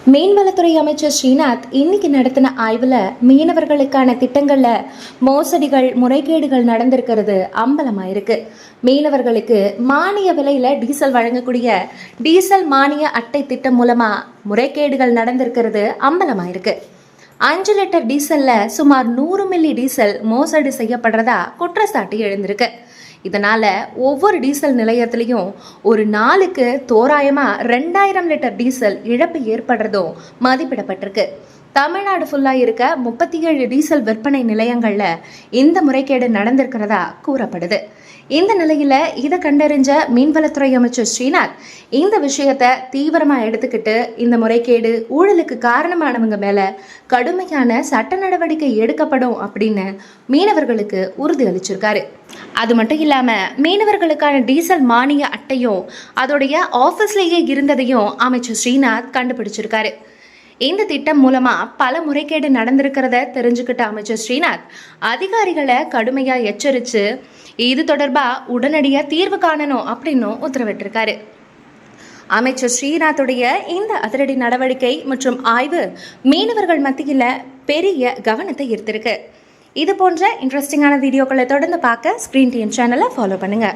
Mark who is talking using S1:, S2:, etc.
S1: மீன்வளத்துறை அமைச்சர் ஸ்ரீநாத் இன்னைக்கு நடத்தின ஆய்வில் மீனவர்களுக்கான திட்டங்களில் மோசடிகள் முறைகேடுகள் நடந்திருக்கிறது அம்பலமாயிருக்கு. மீனவர்களுக்கு மானிய விலையில் டீசல் வழங்கக்கூடிய டீசல் மானிய அட்டை திட்டம் மூலமாக முறைகேடுகள் நடந்திருக்கிறது அம்பலமாயிருக்கு. 5 லிட்டர் டீசல்ல சுமார் 100 மில்லி டீசல் மோசடி செய்யப்படுறதா குற்றச்சாட்டு எழுந்திருக்கு. இதனால ஒவ்வொரு டீசல் நிலையத்திலையும் ஒரு நாளுக்கு தோராயமா 2000 லிட்டர் டீசல் இழப்பு ஏற்படுறதும் மதிப்பிடப்பட்டிருக்கு. தமிழ்நாடு ஃபுல்லா இருக்க 37 டீசல் விற்பனை நிலையங்கள்ல இந்த முறைகேடு நடந்திருக்கிறதா கூறப்படுது. இந்த நிலையில இதை கண்டறிஞ்ச மீன்வளத்துறை அமைச்சர் ஸ்ரீநாத் இந்த விஷயத்தை தீவிரமா எடுத்துக்கிட்டு இந்த முறைகேடு ஊழலுக்கு காரணமானவங்க மேல கடுமையான சட்ட நடவடிக்கை எடுக்கப்படும் அப்படின்னு மீனவர்களுக்கு உறுதி அளிச்சிருக்காரு. அது மட்டும் இல்லாம மீனவர்களுக்கான டீசல் மானிய அட்டையும் அதோடைய ஆபீஸ்லேயே இருந்ததையும் அமைச்சர் ஸ்ரீநாத் கண்டுபிடிச்சிருக்காரு. இந்த திட்டம் மூலமா பல முறைகேடு நடந்திருக்கிறத தெரிஞ்சுக்கிட்ட அமைச்சர் ஸ்ரீநாத் அதிகாரிகளை கடுமையா எச்சரிச்சு இது தொடர்பா உடனடியா தீர்வு காணணும் அப்படின்னு உத்தரவிட்டிருக்காரு. அமைச்சர் ஸ்ரீநாத்துடைய இந்த அதிரடி நடவடிக்கை மற்றும் ஆய்வு மீனவர்கள் மத்தியில் பெரிய கவனத்தை ஈர்த்திருக்கு. இது போன்ற இன்ட்ரெஸ்டிங்கான வீடியோக்களை தொடர்ந்து பார்க்க ஸ்கிரீன் டிஎன் சேனலை ஃபாலோ பண்ணுங்க.